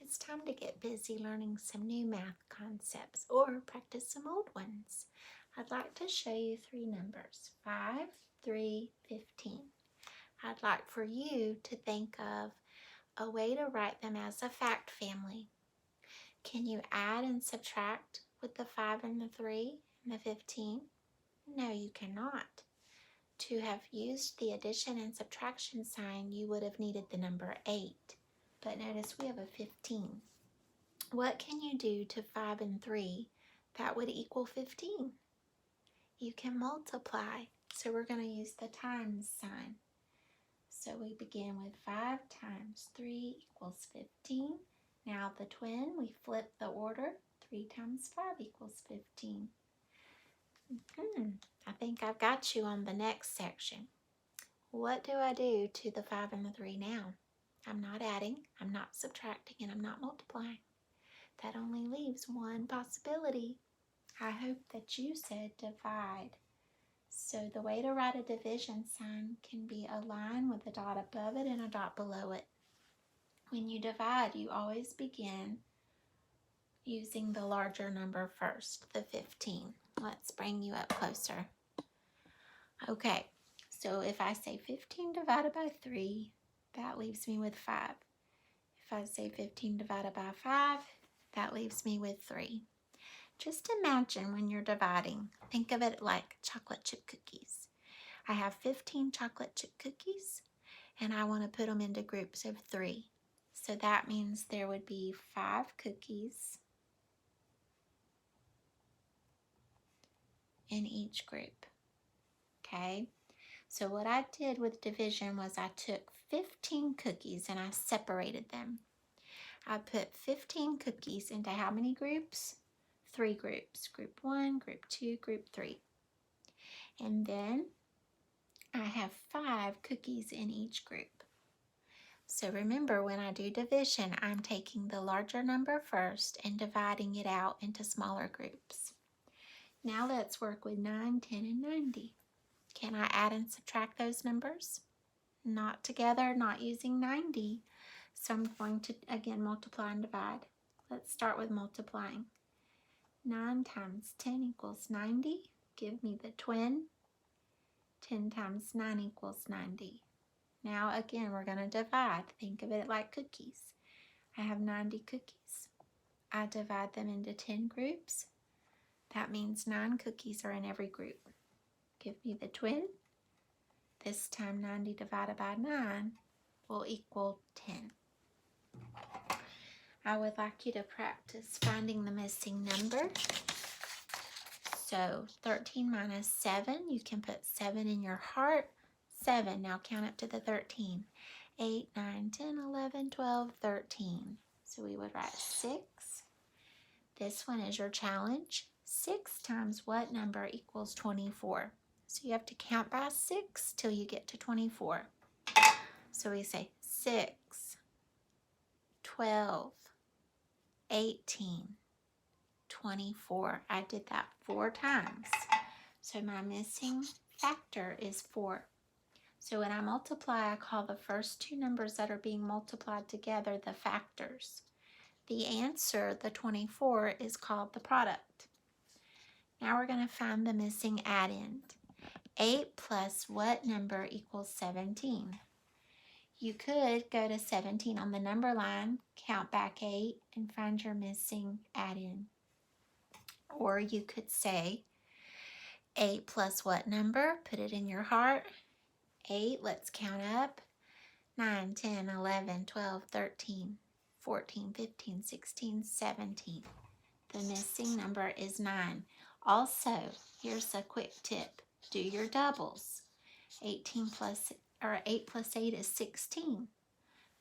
it's time to get busy learning some new math concepts or practice some old ones. I'd like to show you three numbers, 5, 3, 15. I'd like for you to think of a way to write them as a fact family. Can you add and subtract with the 5 and the 3 and the 15? No, you cannot. To have used the addition and subtraction sign, you would have needed the number 8. But notice we have a 15. What can you do to 5 and 3 that would equal 15? You can multiply. So we're going to use the times sign. So we begin with 5 times 3 equals 15. Now the twin, we flip the order. 3 times 5 equals 15. I think I've got you on the next section. What do I do to the 5 and the 3 now? I'm not adding, I'm not subtracting, and I'm not multiplying. That only leaves one possibility. I hope that you said divide. So the way to write a division sign can be a line with a dot above it and a dot below it. When you divide, you always begin using the larger number first, the 15. Let's bring you up closer. Okay, so if I say 15 divided by 3, that leaves me with 5. If I say 15 divided by 5, that leaves me with 3. Just imagine when you're dividing, think of it like chocolate chip cookies. I have 15 chocolate chip cookies and I want to put them into groups of 3. So that means there would be 5 cookies in each group. Okay, so what I did with division was I took 15 cookies and I separated them. I put 15 cookies into how many groups? 3 groups. Group 1, Group 2, Group 3. And then I have 5 cookies in each group. So remember, when I do division, I'm taking the larger number first and dividing it out into smaller groups. Now let's work with 9, 10, and 90. Can I add and subtract those numbers? Not together, not using 90. So I'm going to, again, multiply and divide. Let's start with multiplying. 9 times 10 equals 90. Give me the twin. 10 times 9 equals 90. Now again, we're going to divide. Think of it like cookies. I have 90 cookies. I divide them into 10 groups. That means 9 cookies are in every group. Give me the twin. This time 90 divided by 9 will equal 10. I would like you to practice finding the missing number. So 13 minus 7, you can put 7 in your heart. 7, now count up to the 13. 8, 9, 10, 11, 12, 13. So we would write 6. This one is your challenge. 6 times what number equals 24? So you have to count by 6 till you get to 24. So we say 6, 12, 18, 24. I did that 4 times. So my missing factor is 4. So when I multiply, I call the first 2 numbers that are being multiplied together the factors. The answer, the 24, is called the product. Now we're going to find the missing addend. 8 plus what number equals 17? You could go to 17 on the number line, count back 8, and find your missing addend. Or you could say 8 plus what number? Put it in your heart. 8, let's count up. 9, 10, 11, 12, 13, 14, 15, 16, 17. The missing number is 9. Also, here's a quick tip. Do your doubles. 8 plus 8 is 16.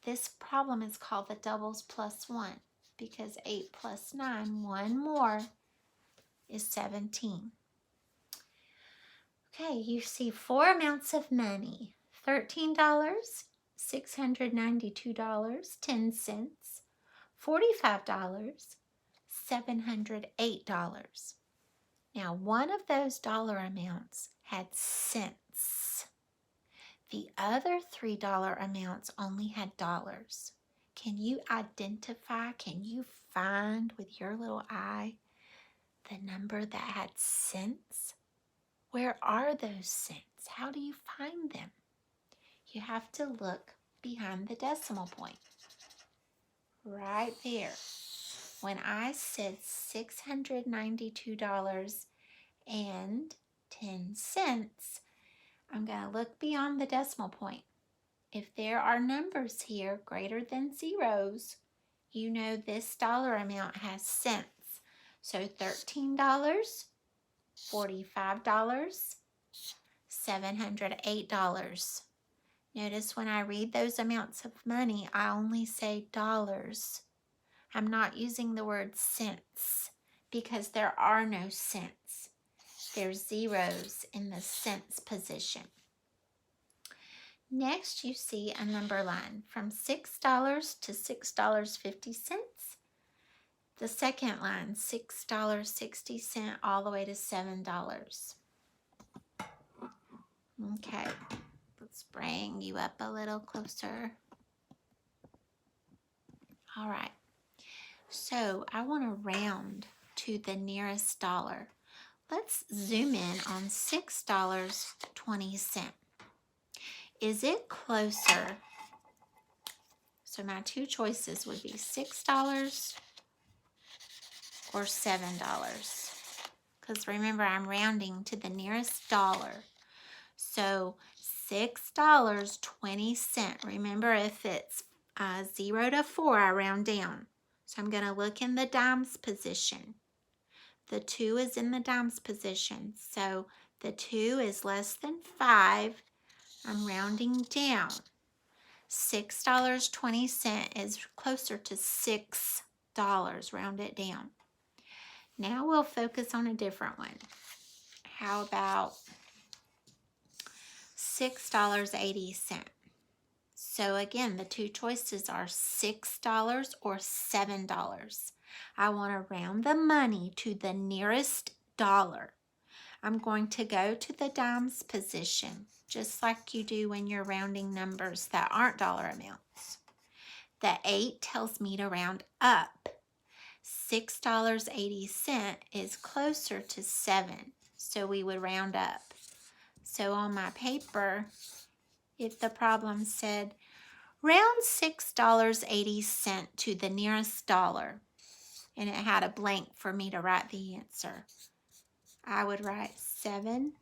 This problem is called the doubles plus 1 because 8 plus 9, one more, is 17. Okay, you see 4 amounts of money. $13, $692.10, $45, $708. Now, one of those dollar amounts had cents. The other $3 amounts only had dollars. Can you identify, can you find with your little eye the number that had cents? Where are those cents? How do you find them? You have to look behind the decimal point. Right there. When I said $692.10, I'm going to look beyond the decimal point. If there are numbers here greater than zeros, you know this dollar amount has cents. So $13, $45, $708. Notice when I read those amounts of money, I only say dollars. I'm not using the word cents because there are no cents. There's zeros in the cents position. Next, you see a number line from $6 to $6.50. The second line, $6.60 all the way to $7. Okay, let's bring you up a little closer. All right, so I want to round to the nearest dollar. Let's zoom in on $6.20. Is it closer? So my two choices would be $6 or $7. Because remember, I'm rounding to the nearest dollar. So $6.20. Remember, if it's 0 to 4, I round down. So I'm going to look in the dimes position. The 2 is in the dimes position. So the 2 is less than 5. I'm rounding down. $6.20 is closer to $6. Round it down. Now we'll focus on a different one. How about $6.80? So again, the two choices are $6 or $7. I want to round the money to the nearest dollar. I'm going to go to the dimes position, just like you do when you're rounding numbers that aren't dollar amounts. The 8 tells me to round up. $6.80 is closer to 7, so we would round up. So on my paper, if the problem said, round $6.80 to the nearest dollar, and it had a blank for me to write the answer, I would write $7.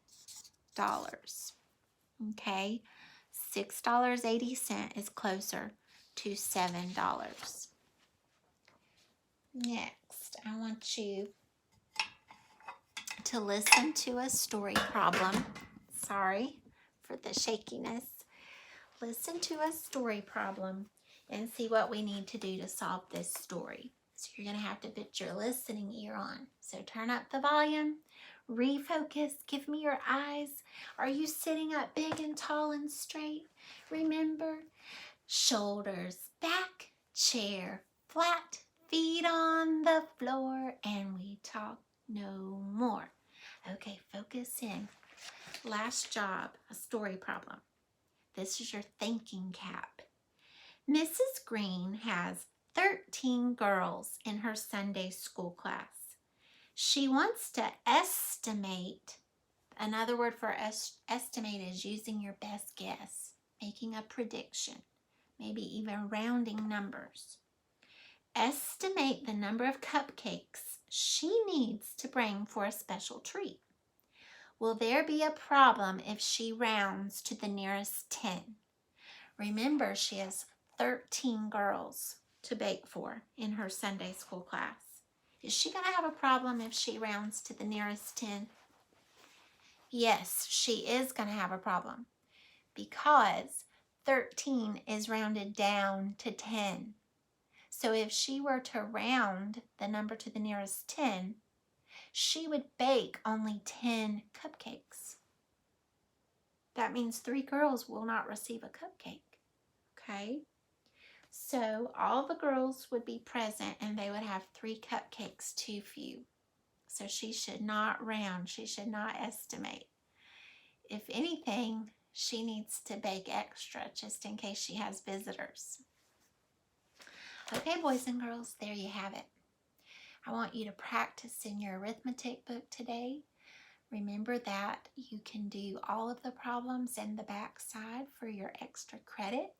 Okay, $6.80 is closer to $7. Next, I want you to listen to a story problem. Sorry for the shakiness. Listen to a story problem and see what we need to do to solve this story. So you're going to have to put your listening ear on. So turn up the volume, refocus, give me your eyes. Are you sitting up big and tall and straight? Remember, shoulders back, chair flat, feet on the floor, and we talk no more. Okay, focus in. Last job, a story problem. This is your thinking cap. Mrs. Green has 13 girls in her Sunday school class. She wants to estimate. Another word for estimate is using your best guess, making a prediction, maybe even rounding numbers. Estimate the number of cupcakes she needs to bring for a special treat. Will there be a problem if she rounds to the nearest 10? Remember, she has 13 girls to bake for in her Sunday school class. Is she going to have a problem if she rounds to the nearest 10? Yes, she is going to have a problem because 13 is rounded down to 10. So if she were to round the number to the nearest 10, she would bake only 10 cupcakes. That means 3 girls will not receive a cupcake. Okay? So all the girls would be present and they would have 3 cupcakes too few. So she should not round. She should not estimate. If anything, she needs to bake extra just in case she has visitors. Okay, boys and girls, there you have it. I want you to practice in your arithmetic book today. Remember that you can do all of the problems in the back side for your extra credit.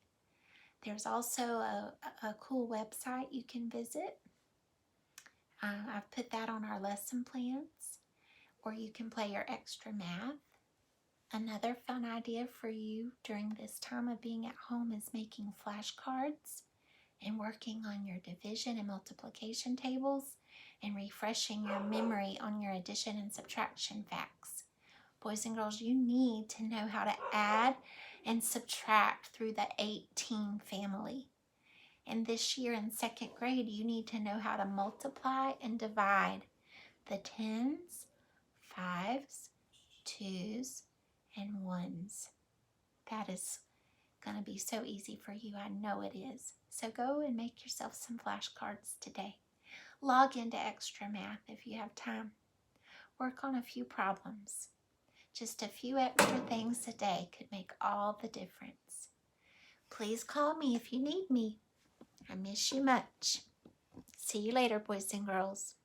There's also a cool website you can visit. I've put that on our lesson plans, or you can play your extra math. Another fun idea for you during this time of being at home is making flashcards and working on your division and multiplication tables and refreshing your memory on your addition and subtraction facts. Boys and girls, you need to know how to add and subtract through the 18 family. And this year in second grade, you need to know how to multiply and divide the tens, fives, twos, and ones. That is going to be so easy for you. I know it is. So go and make yourself some flashcards today. Log into Extra Math if you have time. Work on a few problems. Just a few extra things a day could make all the difference. Please call me if you need me. I miss you much. See you later, boys and girls.